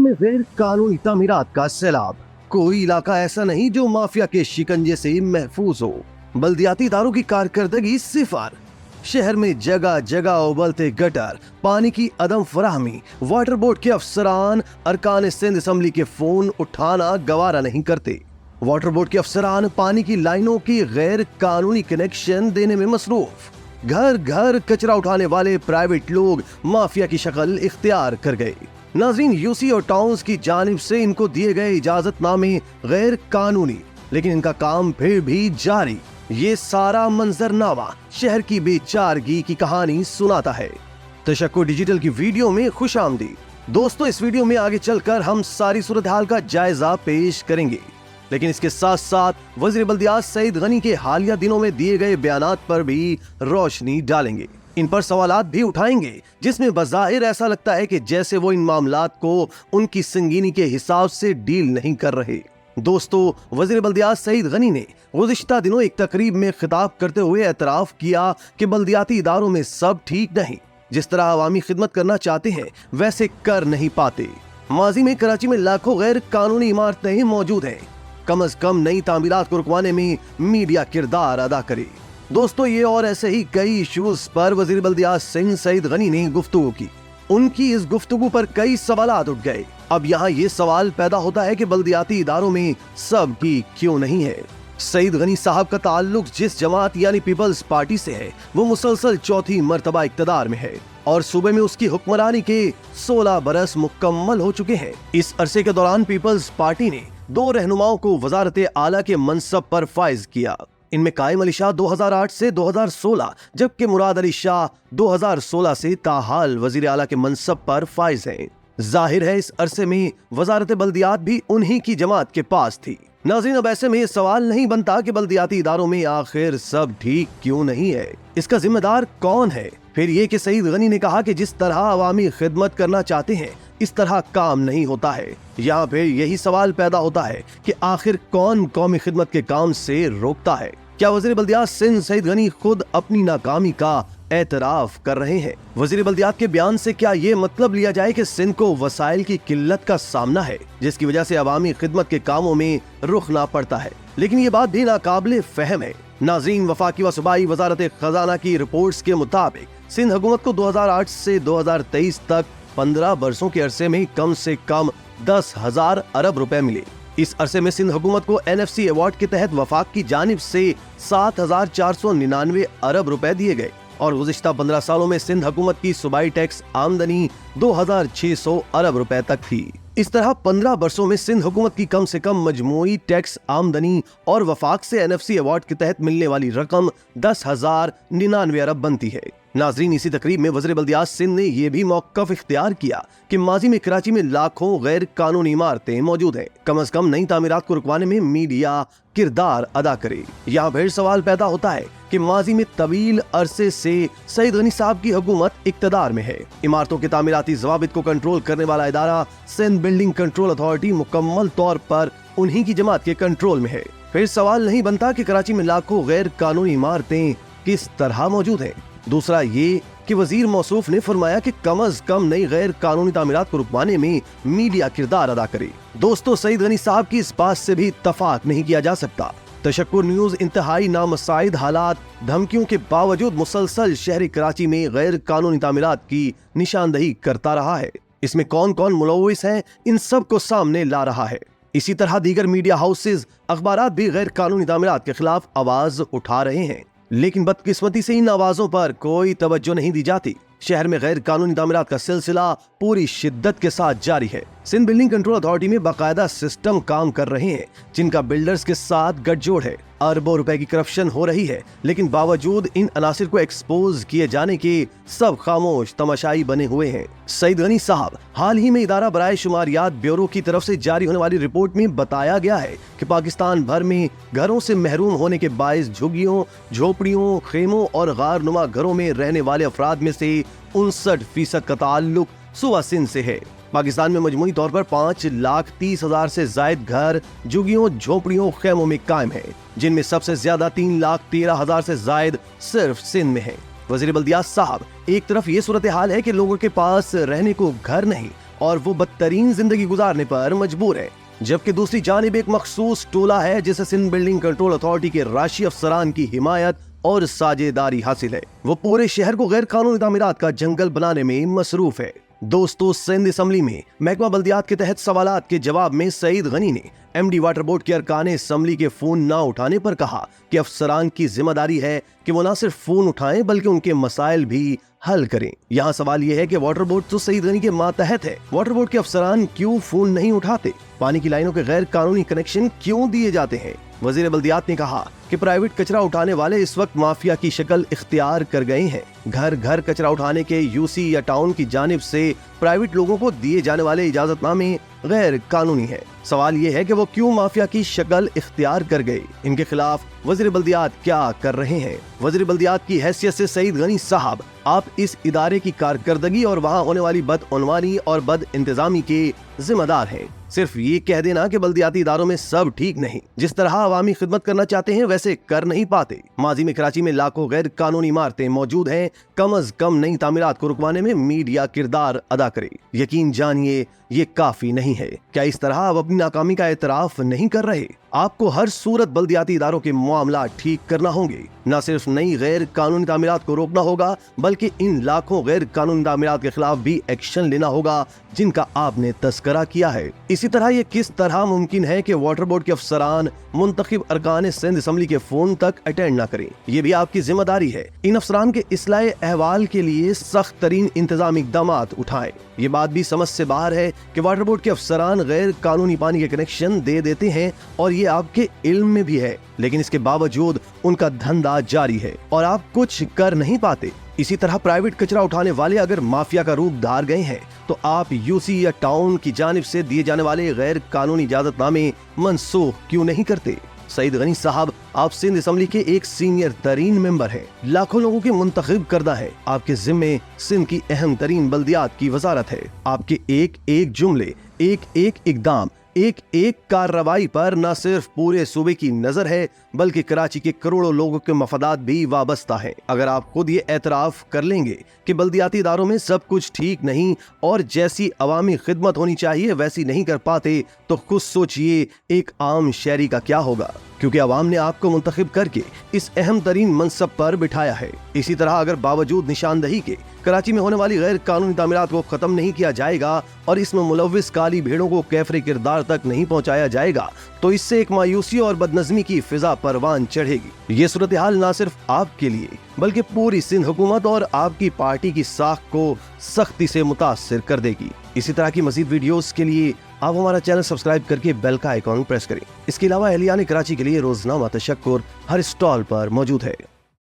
में गैर कानूनी तामीरात का सैलाब। कोई इलाका ऐसा नहीं जो माफिया के शिकंजे से महफूज हो। बल्दियाती इदारों की कारकर्दगी सिफर। शहर में जगह जगह उबलते गटर, पानी की अदम फराहमी, वाटर बोर्ड के अफसरान अरकान सिंध असम्बली के फोन उठाना गवारा नहीं करते। वाटर बोर्ड के अफसरान पानी की लाइनों की गैर कानूनी कनेक्शन देने में मसरूफ। घर घर कचरा उठाने वाले प्राइवेट लोग माफिया की शक्ल इख्तियार कर गए। नाज़रीन, यूसी और टाउन्स की जानिब से इनको दिए गए इजाजतनामे गैर कानूनी, लेकिन इनका काम फिर भी जारी। ये सारा मंजरनामा शहर की बेचारगी की कहानी सुनाता है। तशक्कुर डिजिटल की वीडियो में खुश आमदीद। दोस्तों, इस वीडियो में आगे चलकर हम सारी सूरत हाल का जायजा पेश करेंगे, लेकिन इसके साथ साथ वज़ीर बल्दियात सईद गनी के हालिया दिनों में दिए गए बयानात पर भी रोशनी डालेंगे। इन पर सवालात भी उठाएंगे जिसमें बज़ाहिर ऐसा लगता है कि जैसे वो इन मामलात को उनकी संगीनी के हिसाब से डील नहीं कर रहे। दोस्तों, वज़ीर बल्दियात सईद गनी ने गुज़िश्ता दिनों एक तकरीब में खिताब करते हुए एतराफ़ किया कि बल्दियाती इदारों में सब ठीक नहीं, जिस तरह अवामी खिदमत करना चाहते हैं वैसे कर नहीं पाते। माजी में कराची में लाखों गैर कानूनी इमारतें मौजूद हैं। कम अज कम नई तामीरात को रुकवाने में मीडिया किरदार अदा करे। दोस्तों, ये और ऐसे ही कई इश्यूज पर वज़ीर बल्दियात सिंह सईद गनी ने गुफ्तगू की। उनकी इस गुफ्तगू पर कई सवालात उठ गए। अब यहाँ ये सवाल पैदा होता है कि बल्दियाती इदारों में सब ठीक क्यों नहीं है। सईद गनी साहब का ताल्लुक जिस जमात यानी पीपल्स पार्टी से है, वो मुसलसल चौथी मर्तबा इक्तदार में है और सूबे में उसकी हुक्मरानी के 16 बरस मुकम्मल हो चुके हैं। इस अरसे के दौरान पीपल्स पार्टी ने 2 रहनुमाओं को वजारत आला के मनसब पर फाइज किया। इनमें कायम अली शाह 2008 से 2016, जबकि मुराद अली शाह 2016 से ताहाल वजीर आला के मनसब पर फाइज हैं। जाहिर है इस अरसे में वजारत बल्दियात भी उन्हीं की जमात के पास थी। नाज़रीन, अब ऐसे में ये सवाल नहीं बनता कि बल्दियाती इदारों में आखिर सब ठीक क्यों नहीं है, इसका जिम्मेदार कौन है। फिर ये कि सईद गनी ने कहा कि जिस तरह अवामी खिदमत करना चाहते हैं इस तरह काम नहीं होता है। यहाँ फिर यही सवाल पैदा होता है कि आखिर कौन कौमी खिदमत के काम से रोकता है। क्या वज़ीर बल्दियात सिंध सईद गनी खुद अपनी नाकामी का एतराफ कर रहे हैं? वज़ीर बल्दियात के बयान से क्या ये मतलब लिया जाए कि सिंध को वसाइल की किल्लत का सामना है, जिसकी वजह से अवामी खिदमत के कामों में रुखना पड़ता है? लेकिन ये बात भी नाकाबिले फहम है। नाज़रीन, वफाकी व सूबाई वजारत खजाना की रिपोर्ट्स के मुताबिक सिंध हुकूमत को 2008 से 2023 तक 15 बरसों के अरसे में कम से कम 10,000 अरब रुपए मिले। इस अरसे में सिंध हुकूमत को NFC अवार्ड के तहत वफाक की जानिब से 7,499 अरब रुपए दिए गए और गुज़िश्ता 15 सालों में सिंध हुकूमत की सूबाई टैक्स आमदनी 2,600 अरब रुपए तक थी। इस तरह 15 बरसों में सिंध हुकूमत की कम से कम मजमूई टैक्स आमदनी और वफाक से NFC अवार्ड के तहत मिलने वाली रकम 10,099 अरब बनती है। नाज़रीन, इसी तकरीब में वज़ीर बल्दियात सिंध ने यह भी मौक़िफ़ इख्तियार किया कि माजी में कराची में लाखों गैर कानूनी इमारतें मौजूद हैं। कम अज कम नई तामीरात को रुकवाने में मीडिया किरदार अदा करे। यहाँ फिर सवाल पैदा होता है कि माजी में तवील अरसे से सईद गनी साहब की हुकूमत इक्तदार में है। इमारतों के तामीराती ज़वाबित को कंट्रोल करने वाला इदारा सिंध बिल्डिंग कंट्रोल अथॉरिटी मुकम्मल तौर पर उन्हीं की जमात के कंट्रोल में है। फिर सवाल नहीं बनता कि कराची में लाखों गैर कानूनी इमारतें किस तरह मौजूद हैं। दूसरा ये कि वजीर मौसूफ ने फरमाया कि कम अज कम नई गैर कानूनी तामीरात को रुकवाने में मीडिया किरदार अदा करे। दोस्तों, सईद गनी साहब की इस बात से भी इत्तफाक नहीं किया जा सकता। तशक्कुर न्यूज़ इंतहाई नामसाइद हालात, धमकियों के बावजूद मुसलसल शहरी कराची में गैर कानूनी तामीरात की निशानदही करता रहा है। इसमें कौन कौन मुलव्विस हैं, इन सब को सामने ला रहा है। इसी तरह दीगर मीडिया हाउसेज, अखबारात भी गैर कानूनी तामीरात के खिलाफ आवाज उठा रहे हैं, लेकिन बदकिस्मती से इन आवाजों पर कोई तवज्जो नहीं दी जाती। शहर में गैर कानूनी तामीरात का सिलसिला पूरी शिद्दत के साथ जारी है। सिंध बिल्डिंग कंट्रोल अथॉरिटी में बाकायदा सिस्टम काम कर रहे हैं जिनका बिल्डर्स के साथ गठजोड़ है। अरबों रुपए की करप्शन हो रही है, लेकिन बावजूद इन अनासिर को एक्सपोज किए जाने के सब खामोश तमाशाई बने हुए हैं। सईद गनी साहब, हाल ही में इदारा बराए शुमारियात ब्यूरो की तरफ से जारी होने वाली रिपोर्ट में बताया गया है कि पाकिस्तान भर में घरों से महरूम होने के बायस झुग्गियों, झोपड़ियों, खेमों और गारनुमा घरों में रहने वाले अफराद में से 59% का ताल्लुक सूबा सिंध से है। पाकिस्तान में मजमूई तौर पर 5,30,000 से जायद घर झुग्गियों, झोपड़ियों, खेमों में कायम है, जिनमें सबसे ज्यादा 3,13,000 से जायद सिर्फ सिंध में है। वज़ीर बल्दियात साहब, एक तरफ ये सूरत हाल है कि लोगों के पास रहने को घर नहीं, और वो बदतरीन जिंदगी गुजारने पर मजबूर है। जबकि दूसरी जानिब एक मखसूस टोला है जिसे सिंध बिल्डिंग कंट्रोल अथॉरिटी के राशि अफसरान की हिमायत और साझेदारी हासिल है। वो पूरे शहर को गैर कानूनी तामीरात का जंगल बनाने में मसरूफ है। दोस्तों, सिंध असम्बली में महकमा बल्दियात के तहत सवालात के जवाब में सईद गनी ने एमडी वाटर बोर्ड के अरकान असम्बली के फोन ना उठाने पर कहा कि अफसरान की जिम्मेदारी है कि वो ना सिर्फ फोन उठाएं बल्कि उनके मसाइल भी हल करें। यहाँ सवाल ये है कि वाटर बोर्ड तो सईद गनी के मातहत है, वाटर बोर्ड के अफसरान क्यों फोन नहीं उठाते? पानी की लाइनों के गैर कानूनी कनेक्शन क्यों दिए जाते हैं? वजीर बल्दियात ने कहा कि प्राइवेट कचरा उठाने वाले इस वक्त माफिया की शक्ल इख्तियार कर गए हैं। घर घर कचरा उठाने के यूसी या टाउन की जानिब से प्राइवेट लोगों को दिए जाने वाले इजाजतनामे गैर कानूनी है। सवाल ये है कि वो क्यों माफिया की शक्ल इख्तियार कर गए? इनके खिलाफ वजीर बल्दियात क्या कर रहे हैं? वजीर बल्दियात की हैसियत से सईद गनी साहब, आप इस इदारे की कारकर्दगी और वहाँ होने वाली बदअनवानी और बद इंतजामी के जिम्मेदार हैं। सिर्फ ये कह देना कि बल्दियाती इदारों में सब ठीक नहीं, जिस तरह अवामी खिदमत करना चाहते हैं वैसे कर नहीं पाते। माजी में कराची में लाखों गैर कानूनी इमारतें मौजूद हैं, कम अज कम नई तामीरात को रुकवाने में मीडिया किरदार अदा करे। यकीन जानिए ये काफी नहीं है। क्या इस तरह आप अपनी नाकामी का एतराफ नहीं कर रहे? आपको हर सूरत बल्दियाती इदारों के मामला ठीक करना होंगे। न सिर्फ नई गैर कानूनी तामीरात को रोकना होगा बल्कि इन लाखों गैर कानूनी तामीरात के खिलाफ भी एक्शन लेना होगा जिनका आपने तस्करा किया है। इसी तरह ये किस तरह मुमकिन है कि वाटर बोर्ड के अफसरान मुंतखब अरकान सिंध असम्बली के फोन तक अटेंड न करें? ये भी आपकी जिम्मेदारी है। इन अफसरान के इस्लाह अहवाल के लिए सख्त तरीन इंतजामी इक़दाम उठाएं। ये बात भी समझ से बाहर है कि वाटर बोर्ड के अफसरान गैर कानूनी पानी के कनेक्शन दे देते हैं और ये आपके इल्म में भी है, लेकिन इसके बावजूद उनका धंधा जारी है और आप कुछ कर नहीं पाते। इसी तरह प्राइवेट कचरा उठाने वाले अगर माफिया का रूप धार गए हैं तो आप यूसी या टाउन की जानिब से दिए जाने वाले गैर कानूनी इजाजतनामे मनसूख क्यों नहीं करते? सईद गनी साहब, आप सिंध असम्बली के एक सीनियर तरीन मेंबर हैं, लाखों लोगों के मुंतखब करदा है। आपके जिम्मे सिंध की अहम तरीन बल्दियात की वजारत है। आपके एक एक जुमले, एक एक इकदाम, एक एक कार्रवाई पर न सिर्फ पूरे सूबे की नजर है बल्कि कराची के करोड़ों लोगों के मफादात भी वाबस्ता है। अगर आप खुद ये एतराफ कर लेंगे कि बल्दियाती इदारों में सब कुछ ठीक नहीं और जैसी अवामी खिदमत होनी चाहिए वैसी नहीं कर पाते तो खुद सोचिए एक आम शहरी का क्या होगा, क्योंकि अवाम ने आपको मुंतखब करके इस अहम तरीन मनसब पर बिठाया है। इसी तरह अगर बावजूद निशानदही के कराची में होने वाली गैर कानूनी तामीरात को खत्म नहीं किया जाएगा और इसमें मुलव्विस काली भेड़ों को कैफरे किरदार तक नहीं पहुंचाया जाएगा तो इससे एक मायूसी और बदनज़मी की फिजा परवान चढ़ेगी। ये सूरत हाल न सिर्फ आपके लिए बल्कि पूरी सिंध हुकूमत और आपकी पार्टी की साख को सख्ती से मुतासिर कर देगी। इसी तरह की मजीद वीडियोस के लिए आप हमारा चैनल सब्सक्राइब करके बेल का आइकॉन प्रेस करें। इसके अलावा एहलियान कराची के लिए रोजनामा तशक्कुर हर स्टॉल पर मौजूद है।